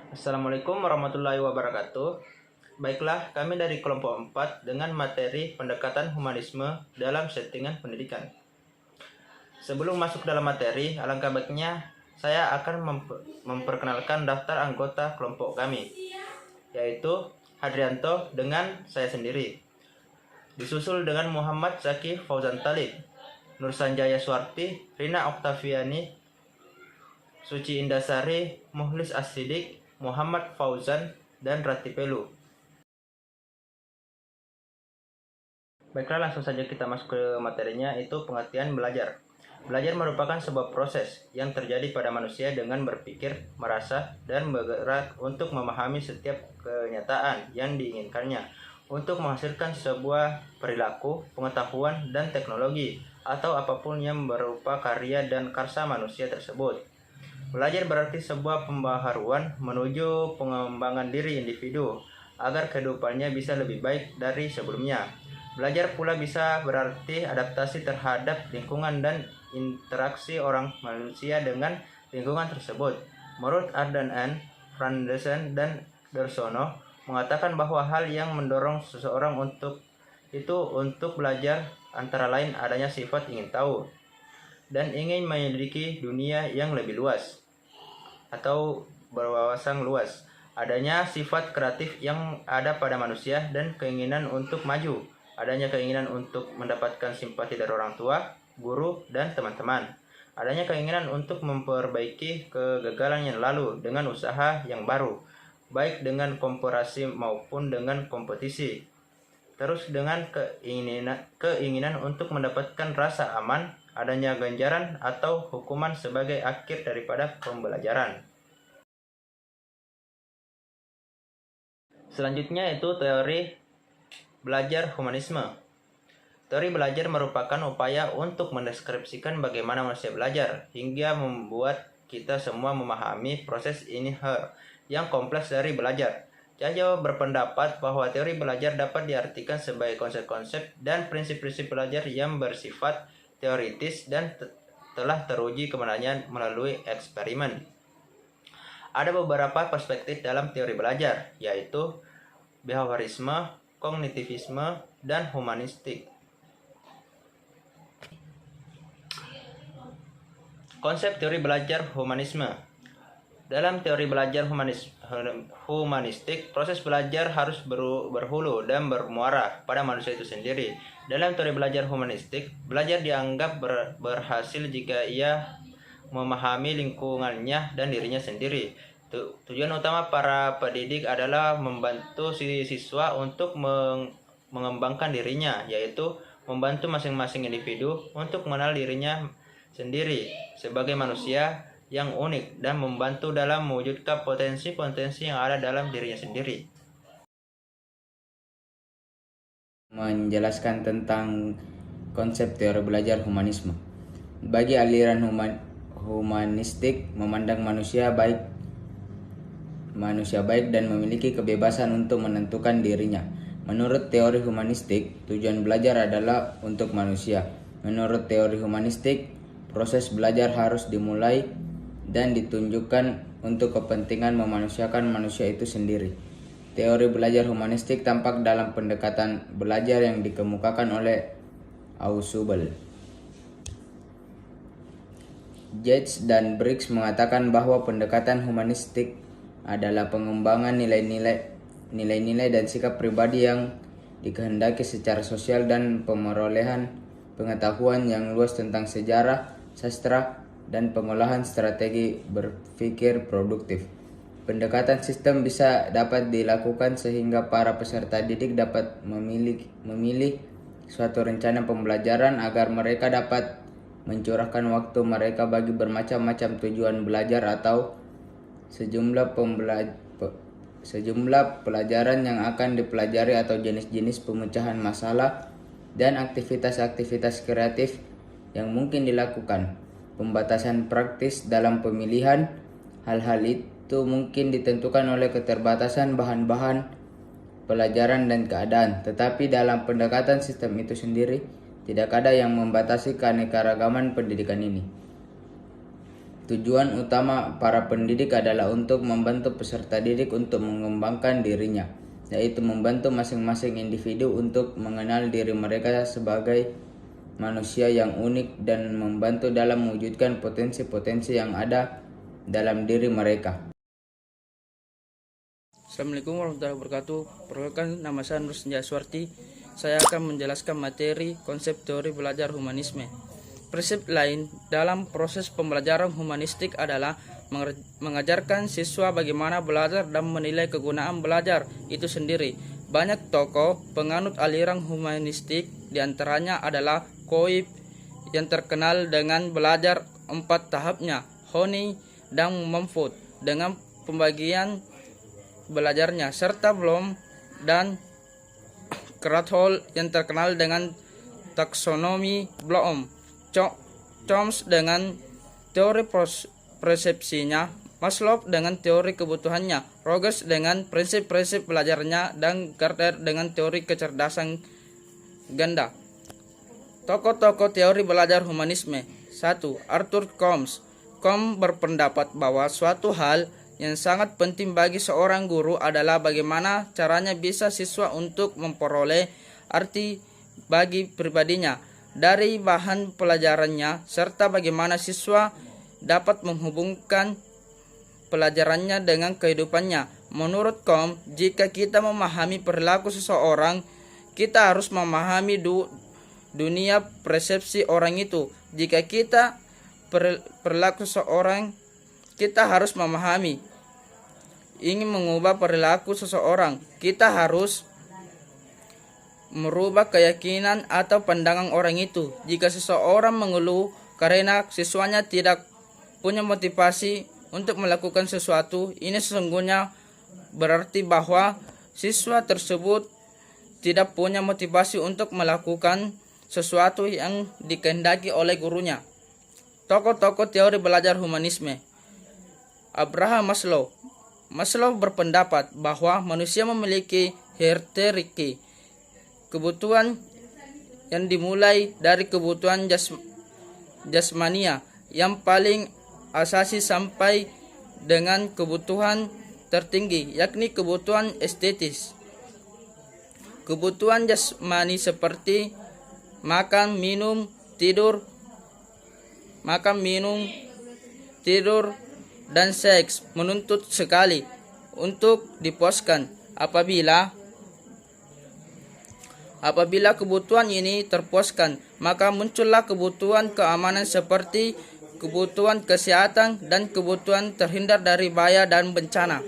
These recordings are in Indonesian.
Assalamualaikum warahmatullahi wabarakatuh. Baiklah, kami dari kelompok 4 dengan materi pendekatan humanisme dalam settingan pendidikan. Sebelum masuk dalam materi, alangkah baiknya saya akan memperkenalkan daftar anggota kelompok kami, yaitu Hadrianto dengan saya sendiri. Disusul dengan Muhammad Zaki Fauzan Talib, Nur Sanjaya Suarti, Rina Oktaviani, Suci Indasari, Muhlis Asidik, Muhammad Fauzan, dan Rati Pelu. Baiklah, langsung saja kita masuk ke materinya, itu pengertian belajar. Belajar merupakan sebuah proses yang terjadi pada manusia dengan berpikir, merasa, dan bergerak untuk memahami setiap kenyataan yang diinginkannya, untuk menghasilkan sebuah perilaku, pengetahuan, dan teknologi, atau apapun yang berupa karya dan karsa manusia tersebut. Belajar berarti sebuah pembaharuan menuju pengembangan diri individu agar kehidupannya bisa lebih baik dari sebelumnya. Belajar pula bisa berarti adaptasi terhadap lingkungan dan interaksi orang manusia dengan lingkungan tersebut. Menurut Ardan N. Frandersen dan Dersono mengatakan bahwa hal yang mendorong seseorang untuk belajar antara lain adanya sifat ingin tahu dan ingin menyelidiki dunia yang lebih luas atau berwawasan luas, adanya sifat kreatif yang ada pada manusia dan keinginan untuk maju, adanya keinginan untuk mendapatkan simpati dari orang tua, guru, dan teman-teman, adanya keinginan untuk memperbaiki kegagalan yang lalu dengan usaha yang baru, baik dengan komparasi maupun dengan kompetisi. Terus dengan keinginan untuk mendapatkan rasa aman, adanya ganjaran atau hukuman sebagai akhir daripada pembelajaran. Selanjutnya itu teori belajar humanisme. Teori belajar merupakan upaya untuk mendeskripsikan bagaimana manusia belajar hingga membuat kita semua memahami proses inher yang kompleks dari belajar. Cahyo berpendapat bahwa teori belajar dapat diartikan sebagai konsep-konsep dan prinsip-prinsip belajar yang bersifat teoritis dan telah teruji kebenarannya melalui eksperimen. Ada beberapa perspektif dalam teori belajar, yaitu behaviorisme, kognitivisme, dan humanistik. Konsep teori belajar humanisme. Dalam teori belajar humanistik, proses belajar harus berhulu dan bermuara pada manusia itu sendiri. Dalam teori belajar humanistik, belajar dianggap berhasil jika ia memahami lingkungannya dan dirinya sendiri. Tujuan utama para pendidik adalah membantu siswa untuk mengembangkan dirinya, yaitu membantu masing-masing individu untuk mengenal dirinya sendiri sebagai manusia yang unik dan membantu dalam mewujudkan potensi-potensi yang ada dalam dirinya sendiri. Menjelaskan tentang konsep teori belajar humanisme. Bagi aliran humanistik memandang manusia baik dan memiliki kebebasan untuk menentukan dirinya. Menurut teori humanistik, tujuan belajar adalah untuk manusia. Menurut teori humanistik, proses belajar harus dimulai dan ditunjukkan untuk kepentingan memanusiakan manusia itu sendiri. Teori belajar humanistik tampak dalam pendekatan belajar yang dikemukakan oleh Ausubel. Yates dan Briggs mengatakan bahwa pendekatan humanistik adalah pengembangan nilai-nilai dan sikap pribadi yang dikehendaki secara sosial dan pemerolehan pengetahuan yang luas tentang sejarah, sastra, dan pengolahan strategi berpikir produktif. Pendekatan sistem dapat dilakukan sehingga para peserta didik dapat memilih suatu rencana pembelajaran agar mereka dapat mencurahkan waktu mereka bagi bermacam-macam tujuan belajar atau sejumlah pelajaran yang akan dipelajari atau jenis-jenis pemecahan masalah dan aktivitas-aktivitas kreatif yang mungkin dilakukan. Pembatasan praktis dalam pemilihan hal-hal itu mungkin ditentukan oleh keterbatasan bahan-bahan pelajaran dan keadaan, tetapi dalam pendekatan sistem itu sendiri tidak ada yang membatasi keanekaragaman pendidikan ini. Tujuan utama para pendidik adalah untuk membantu peserta didik untuk mengembangkan dirinya, yaitu membantu masing-masing individu untuk mengenal diri mereka sebagai manusia yang unik dan membantu dalam mewujudkan potensi-potensi yang ada dalam diri mereka. Assalamualaikum warahmatullahi wabarakatuh. Perkenalkan, nama saya Nur Senjaswarti. Saya akan menjelaskan materi konsep teori belajar humanisme. Prinsip lain dalam proses pembelajaran humanistik adalah mengajarkan siswa bagaimana belajar dan menilai kegunaan belajar itu sendiri. Banyak tokoh penganut aliran humanistik, diantaranya adalah Koip yang terkenal dengan belajar 4 tahapnya, Honey dan Mumford dengan pembagian belajarnya, serta Bloom dan Krathwohl yang terkenal dengan taksonomi Bloom, Chomsky dengan teori persepsinya, Maslow dengan teori kebutuhannya, Rogers dengan prinsip-prinsip belajarnya, dan Gardner dengan teori kecerdasan ganda. Tokoh-tokoh teori belajar humanisme. 1. Arthur Combs. Combs berpendapat bahwa suatu hal yang sangat penting bagi seorang guru adalah bagaimana caranya bisa siswa untuk memperoleh arti bagi pribadinya dari bahan pelajarannya, serta bagaimana siswa dapat menghubungkan pelajarannya dengan kehidupannya. Menurut Combs, jika kita memahami perilaku seseorang, kita harus memahami dunia persepsi orang itu. Jika kita perilaku seseorang, kita harus memahami. Ingin mengubah perilaku seseorang, kita harus merubah keyakinan atau pandangan orang itu. Jika seseorang mengeluh karena siswanya tidak punya motivasi untuk melakukan sesuatu, ini sesungguhnya berarti bahwa siswa tersebut tidak punya motivasi untuk melakukan sesuatu yang dikehendaki oleh gurunya. Tokoh-tokoh teori belajar humanisme. Abraham Maslow. Maslow berpendapat bahwa manusia memiliki hierarki kebutuhan yang dimulai dari kebutuhan jasmania yang paling asasi sampai dengan kebutuhan tertinggi, yakni kebutuhan estetis. Kebutuhan jasmani seperti makan, minum, tidur, dan seks menuntut sekali untuk dipuaskan. Apabila kebutuhan ini terpuaskan, maka muncullah kebutuhan keamanan seperti kebutuhan kesehatan dan kebutuhan terhindar dari bahaya dan bencana.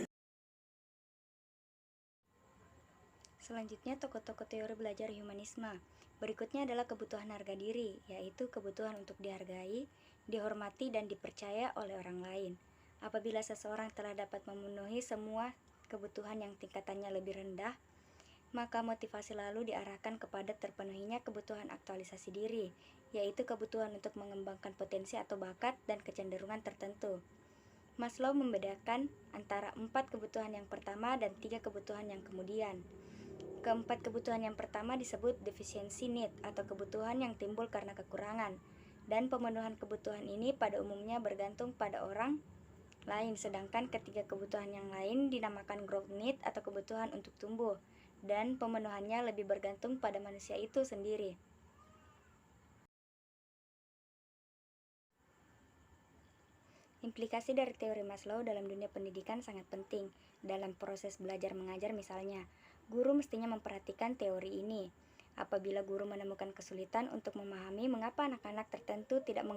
Selanjutnya, tokoh-tokoh teori belajar humanisme. Berikutnya adalah kebutuhan harga diri, yaitu kebutuhan untuk dihargai, dihormati, dan dipercaya oleh orang lain. Apabila seseorang telah dapat memenuhi semua kebutuhan yang tingkatannya lebih rendah, maka motivasi lalu diarahkan kepada terpenuhinya kebutuhan aktualisasi diri, yaitu kebutuhan untuk mengembangkan potensi atau bakat dan kecenderungan tertentu. Maslow membedakan antara 4 kebutuhan yang pertama dan 3 kebutuhan yang kemudian. Keempat kebutuhan yang pertama disebut deficiency need atau kebutuhan yang timbul karena kekurangan, dan pemenuhan kebutuhan ini pada umumnya bergantung pada orang lain, sedangkan ketiga kebutuhan yang lain dinamakan growth need atau kebutuhan untuk tumbuh, dan pemenuhannya lebih bergantung pada manusia itu sendiri. Implikasi dari teori Maslow dalam dunia pendidikan sangat penting. Dalam proses belajar mengajar misalnya, guru mestinya memperhatikan teori ini. Apabila guru menemukan kesulitan untuk memahami mengapa anak-anak tertentu tidak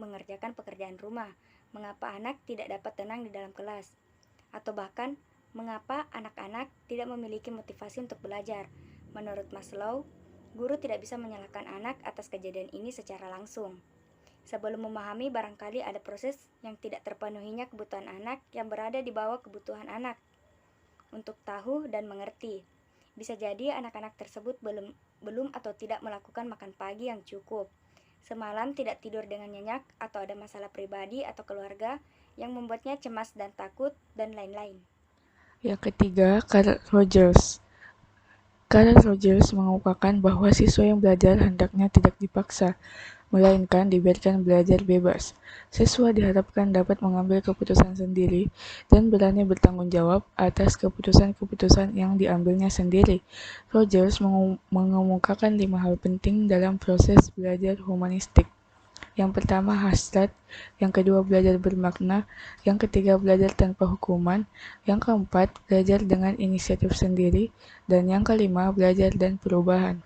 mengerjakan pekerjaan rumah, mengapa anak tidak dapat tenang di dalam kelas, atau bahkan mengapa anak-anak tidak memiliki motivasi untuk belajar. Menurut Maslow, guru tidak bisa menyalahkan anak atas kejadian ini secara langsung. Sebelum memahami, barangkali ada proses yang tidak terpenuhinya kebutuhan anak yang berada di bawah kebutuhan anak untuk tahu dan mengerti. Bisa jadi anak-anak tersebut belum atau tidak melakukan makan pagi yang cukup, semalam tidak tidur dengan nyenyak, atau ada masalah pribadi atau keluarga yang membuatnya cemas dan takut, dan lain-lain. Yang ketiga, Carl Rogers. Carl Rogers mengemukakan bahwa siswa yang belajar hendaknya tidak dipaksa, melainkan dibiarkan belajar bebas. Siswa diharapkan dapat mengambil keputusan sendiri dan berani bertanggung jawab atas keputusan-keputusan yang diambilnya sendiri. Rogers mengemukakan 5 hal penting dalam proses belajar humanistik. Yang pertama, hasrat. Yang kedua, belajar bermakna. Yang ketiga, belajar tanpa hukuman. Yang keempat, belajar dengan inisiatif sendiri. Dan yang kelima, belajar dan perubahan.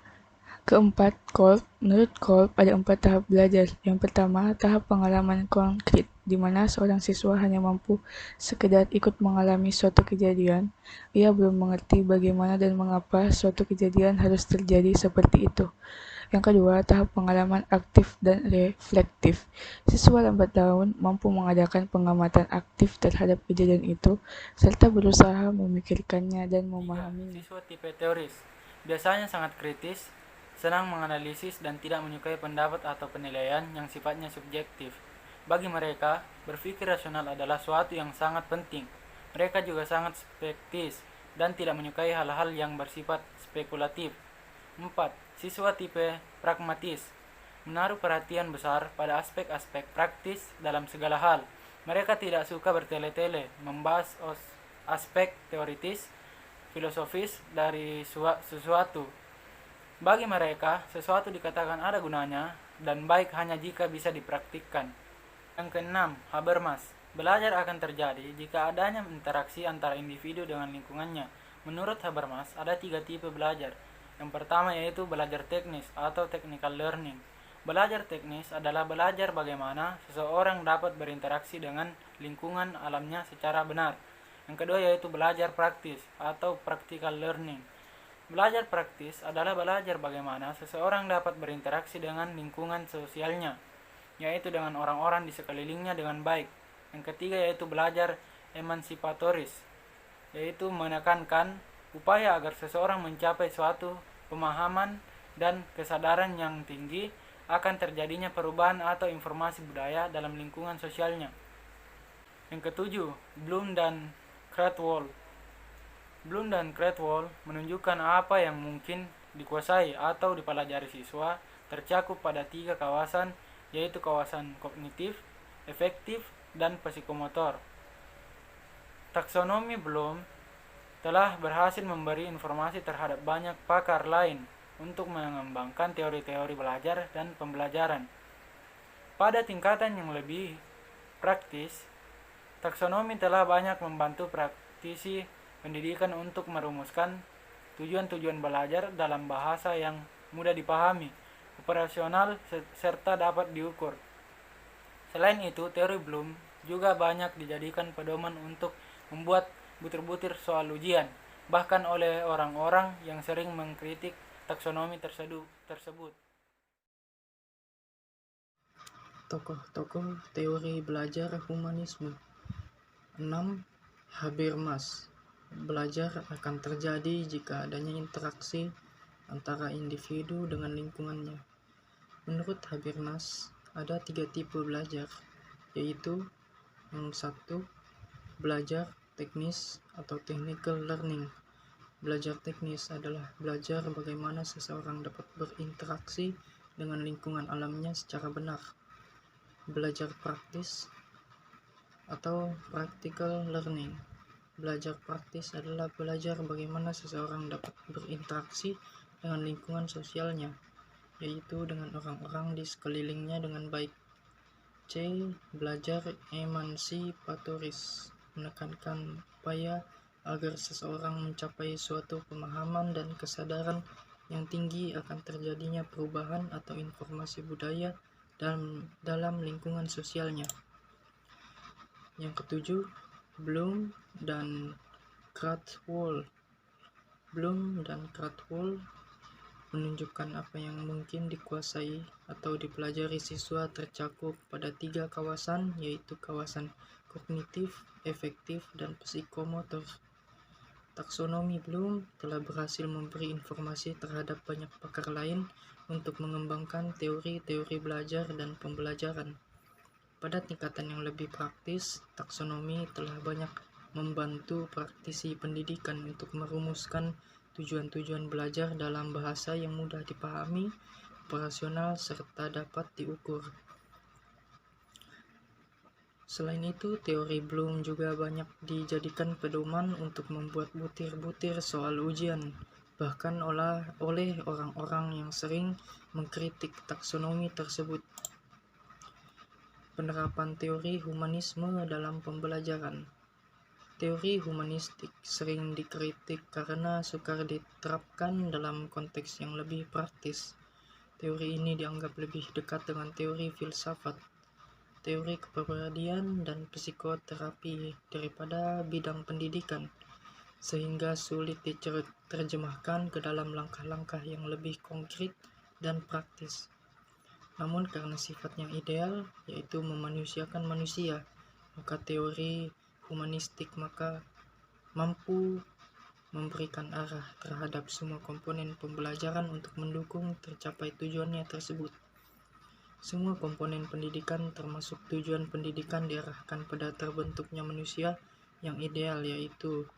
Keempat, Kolb. Menurut Kolb, ada 4 tahap belajar. Yang pertama, tahap pengalaman konkret, di mana seorang siswa hanya mampu sekedar ikut mengalami suatu kejadian. Ia belum mengerti bagaimana dan mengapa suatu kejadian harus terjadi seperti itu. Yang kedua, tahap pengalaman aktif dan reflektif. Siswa lambat laun mampu mengadakan pengamatan aktif terhadap kejadian itu, serta berusaha memikirkannya dan memahaminya. Siswa tipe teoris biasanya sangat kritis, senang menganalisis dan tidak menyukai pendapat atau penilaian yang sifatnya subjektif. Bagi mereka, berpikir rasional adalah suatu yang sangat penting. Mereka juga sangat skeptis dan tidak menyukai hal-hal yang bersifat spekulatif. 4. Siswa tipe pragmatis menaruh perhatian besar pada aspek-aspek praktis dalam segala hal. Mereka tidak suka bertele-tele membahas aspek teoritis, filosofis dari sesuatu. Bagi mereka, sesuatu dikatakan ada gunanya dan baik hanya jika bisa dipraktikkan. Yang keenam, Habermas. Belajar akan terjadi jika adanya interaksi antara individu dengan lingkungannya. Menurut Habermas, ada 3 tipe belajar. Yang pertama yaitu belajar teknis atau technical learning. Belajar teknis adalah belajar bagaimana seseorang dapat berinteraksi dengan lingkungan alamnya secara benar. Yang kedua yaitu belajar praktis atau practical learning. Belajar praktis adalah belajar bagaimana seseorang dapat berinteraksi dengan lingkungan sosialnya, yaitu dengan orang-orang di sekelilingnya dengan baik. Yang ketiga yaitu belajar emansipatoris, yaitu menekankan upaya agar seseorang mencapai suatu pemahaman dan kesadaran yang tinggi akan terjadinya perubahan atau informasi budaya dalam lingkungan sosialnya. Yang ketujuh, Bloom dan Krathwohl. Bloom dan Krathwohl menunjukkan apa yang mungkin dikuasai atau dipelajari siswa tercakup pada 3 kawasan, yaitu kawasan kognitif, efektif, dan psikomotor. Taksonomi Bloom telah berhasil memberi informasi terhadap banyak pakar lain untuk mengembangkan teori-teori belajar dan pembelajaran. Pada tingkatan yang lebih praktis, taksonomi telah banyak membantu praktisi pendidikan untuk merumuskan tujuan-tujuan belajar dalam bahasa yang mudah dipahami, operasional, serta dapat diukur. Selain itu, teori Bloom juga banyak dijadikan pedoman untuk membuat butir-butir soal ujian, bahkan oleh orang-orang yang sering mengkritik taksonomi tersebut. Tokoh-tokoh teori belajar humanisme. 6. Habermas. Belajar akan terjadi jika adanya interaksi antara individu dengan lingkungannya. Menurut Habermas, ada 3 tipe belajar, yaitu yang 1. Belajar teknis atau technical learning. Belajar teknis adalah belajar bagaimana seseorang dapat berinteraksi dengan lingkungan alamnya secara benar. Belajar praktis atau practical learning. Belajar praktis adalah belajar bagaimana seseorang dapat berinteraksi dengan lingkungan sosialnya, yaitu dengan orang-orang di sekelilingnya dengan baik. C. Belajar emansipatoris, menekankan upaya agar seseorang mencapai suatu pemahaman dan kesadaran yang tinggi akan terjadinya perubahan atau informasi budaya dalam lingkungan sosialnya. Yang ketujuh, Bloom dan Krathwohl. Bloom dan Krathwohl menunjukkan apa yang mungkin dikuasai atau dipelajari siswa tercakup pada 3 kawasan, yaitu kawasan kognitif, efektif, dan psikomotor. Taksonomi Bloom telah berhasil memberi informasi terhadap banyak pakar lain untuk mengembangkan teori-teori belajar dan pembelajaran. Pada tingkatan yang lebih praktis, taksonomi telah banyak membantu praktisi pendidikan untuk merumuskan tujuan-tujuan belajar dalam bahasa yang mudah dipahami, operasional, serta dapat diukur. Selain itu, teori Bloom juga banyak dijadikan pedoman untuk membuat butir-butir soal ujian, bahkan oleh orang-orang yang sering mengkritik taksonomi tersebut. Penerapan teori humanisme dalam pembelajaran. Teori humanistik sering dikritik karena sukar diterapkan dalam konteks yang lebih praktis. Teori ini dianggap lebih dekat dengan teori filsafat, teori kepribadian, dan psikoterapi daripada bidang pendidikan, sehingga sulit diterjemahkan ke dalam langkah-langkah yang lebih konkret dan praktis. Namun karena sifatnya ideal, yaitu memanusiakan manusia, maka teori humanistik mampu memberikan arah terhadap semua komponen pembelajaran untuk mendukung tercapai tujuannya tersebut. Semua komponen pendidikan termasuk tujuan pendidikan diarahkan pada terbentuknya manusia yang ideal, yaitu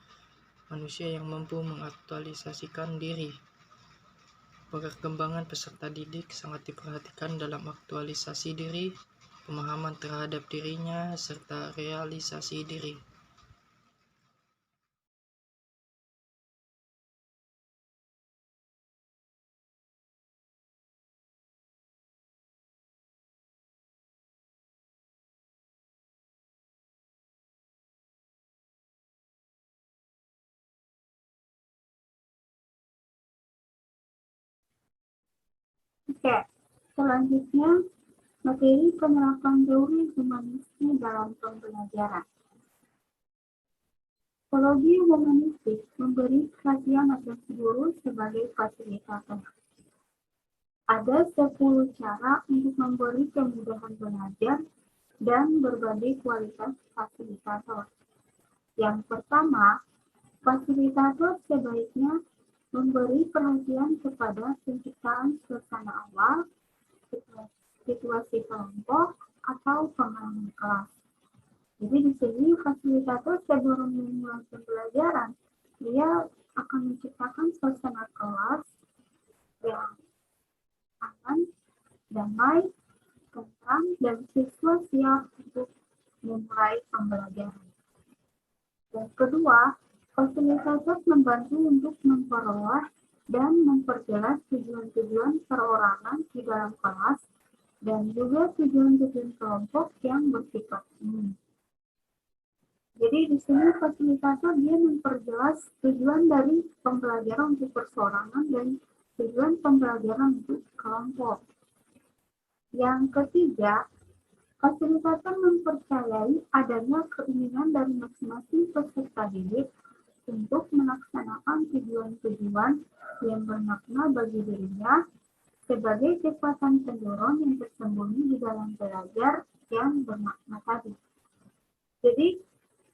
manusia yang mampu mengaktualisasikan diri. Perkembangan peserta didik sangat diperhatikan dalam aktualisasi diri, pemahaman terhadap dirinya, serta realisasi diri. Oke, selanjutnya materi penerapan teori humanisme dalam pembelajaran. Psikologi humanistik memberi perhatian atas guru sebagai fasilitator. Ada 10 cara untuk memberi kemudahan belajar dan berbagai kualitas fasilitator. Yang pertama, fasilitator sebaiknya memberi perhatian kepada penciptaan suasana awal, situasi kelompok, atau pengalaman kelas. Jadi di sini fasilitator sebelum memulai pembelajaran, dia akan menciptakan suasana kelas yang aman, damai, tentram, dan siswa siap untuk memulai pembelajaran. Yang kedua, fasilitator membantu untuk memperoleh dan memperjelas tujuan-tujuan perorangan di dalam kelas dan juga tujuan-tujuan kelompok yang bersifat umum. Jadi di sini fasilitator dia memperjelas tujuan dari pembelajaran untuk perseorangan dan tujuan pembelajaran untuk kelompok. Yang ketiga, fasilitator mempercayai adanya keinginan dari masing-masing peserta didik untuk melaksanakan tujuan-tujuan yang bermakna bagi dirinya sebagai kekuatan pendorong yang tersembunyi di dalam belajar yang bermakna tadi. Jadi,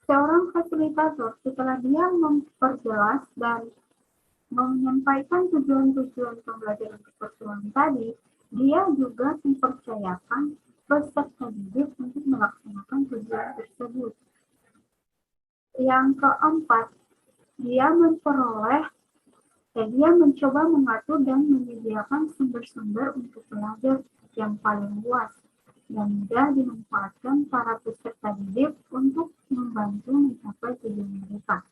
seorang fasilitator setelah dia memperjelas dan menyampaikan tujuan-tujuan pembelajaran persoalan tadi, dia juga mempercayakan peserta didik untuk melaksanakan tujuan tersebut. Yang keempat, dia mencoba mengatur dan menyediakan sumber-sumber untuk belajar yang paling luas dan mudah dimanfaatkan para peserta didik untuk membantu mencapai tujuan mereka.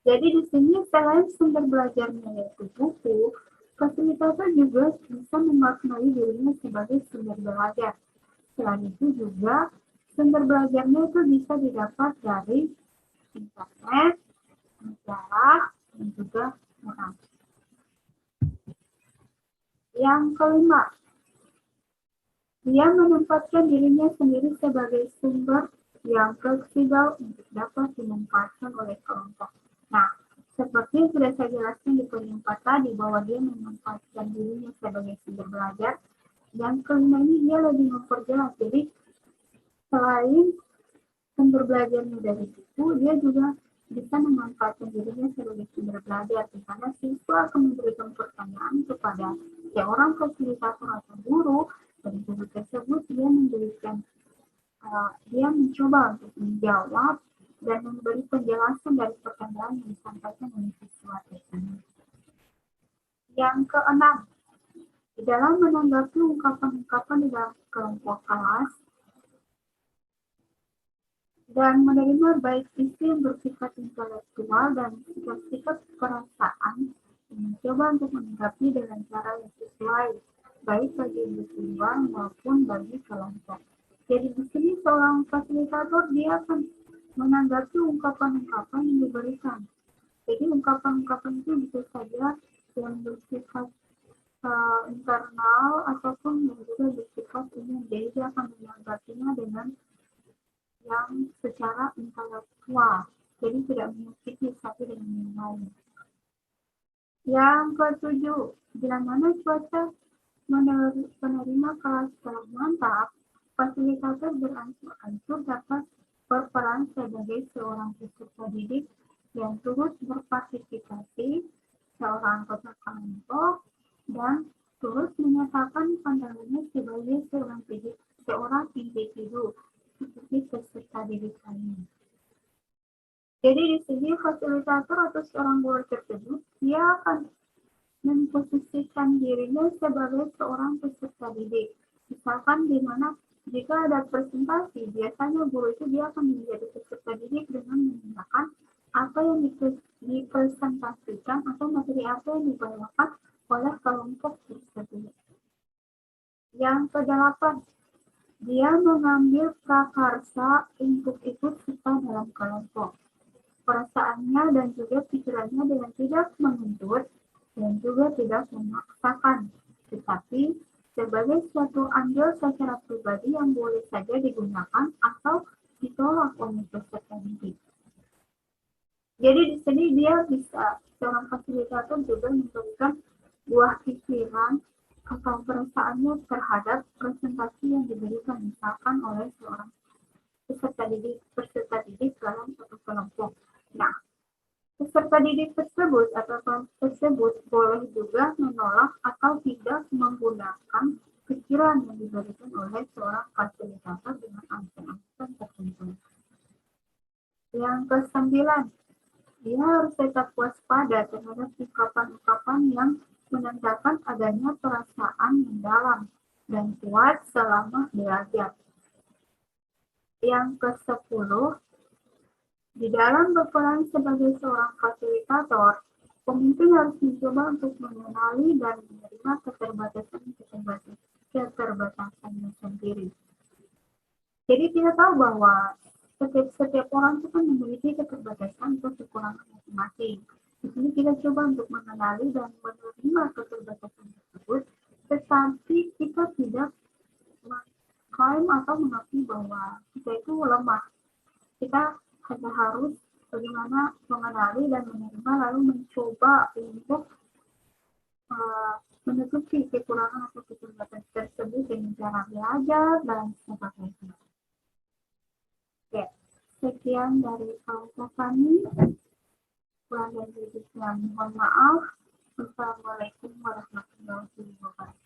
Jadi di sini selain sumber belajarnya yaitu buku, fasilitator juga bisa memaknai dirinya sebagai sumber belajar. Selain itu juga sumber belajarnya itu bisa didapat dari internet, majalah, dan juga orang. Yang kelima, dia menempatkan dirinya sendiri sebagai sumber yang fleksibel untuk dapat dimanfaatkan oleh kelompok. Nah, seperti yang sudah saya jelaskan di poin 4 tadi, bahwa dia memanfaatkan dirinya sebagai sumber belajar. Yang kelima ini dia lebih memperjelas. Jadi, selain sumber belajarnya dari buku, dia juga bisa memanfaatkan dirinya sebagai sumber belajar, di mana siswa akan memberikan pertanyaan kepada seorang fasilitator atau guru, dan guru tersebut dia mencoba untuk menjawab dan memberi penjelasan dari pertanyaan yang disampaikan oleh siswa tersebut. Yang keenam, di dalam menanggapi ungkapan-ungkapan di dalam kelompok kelas dan menerima baik isi yang bersifat intelektual dan sikap-sikap perasaan, dan mencoba untuk menanggapi dengan cara yang sesuai, baik bagi individual maupun bagi kelompok. Jadi di sini seorang fasilitator dia akan menanggapi ungkapan-ungkapan yang diberikan. Jadi ungkapan-ungkapan itu bisa saja yang bersifat internal ataupun yang juga bersifat umum. Jadi dia akan menanggapinya dengan yang secara intelektual. Jadi tidak menyakiti satu dengan yang lain. Yang ketujuh, bila mana cuaca menerima kelas secara mantap, fasilitator beransur-ansur dapat berperan sebagai seorang peserta didik yang turut berpartisipasi, seorang anggota kelompok, dan turut menyatakan pandangannya sebagai seorang individu seperti peserta didik lainnya. Jadi di sini fasilitator atau seorang guru tersebut dia akan memposisikan dirinya sebagai seorang peserta didik. Misalkan di mana jika ada presentasi, biasanya guru itu dia akan menjadi peserta didik dengan menggunakan apa yang dipresentasikan atau materi apa yang dibawakan oleh kelompok tersebut. Yang kedelapan, dia mengambil prakarsa untuk ikut serta dalam kelompok. Perasaannya dan juga pikirannya dengan tidak menuntut dan juga tidak memaksakan, tetapi sebagai suatu andil secara pribadi yang boleh saja digunakan atau ditolak oleh peserta didik. Jadi di sini dia bisa, seorang fasilitator juga memberikan buah pikiran atau perasaannya terhadap presentasi yang diberikan misalkan oleh seorang peserta didik dalam satu kelompok. Nah, peserta didik tersebut atau kelompok tersebut boleh juga menolak atau tidak menggunakan pikiran yang diberikan oleh seorang fasilitator dengan alasan-alasan tertentu. Yang kesembilan, dia harus tetap waspada terhadap ungkapan-ungkapan yang menandakan adanya perasaan mendalam dan kuat selama belajar. Yang ke-10, di dalam berperan sebagai seorang fasilitator, pemimpin harus mencoba untuk mengenali dan menerima keterbatasannya sendiri. Jadi kita tahu bahwa setiap orang itu kan memiliki keterbatasan atau kekurangan masing-masing. Di sini kita coba untuk mengenali dan menerima keterbatasan tersebut, tetapi kita tidak mengklaim atau mengakui bahwa kita itu lemah. Kita hanya harus bagaimana mengenali dan menerima lalu mencoba untuk menutupi kekurangan atau keterbatasan tersebut dengan cara belajar dan sebagainya. Oke, sekian dari kelompok kami. Kurang dan lebihnya mohon maaf. Wassalamualaikum warahmatullahi wabarakatuh.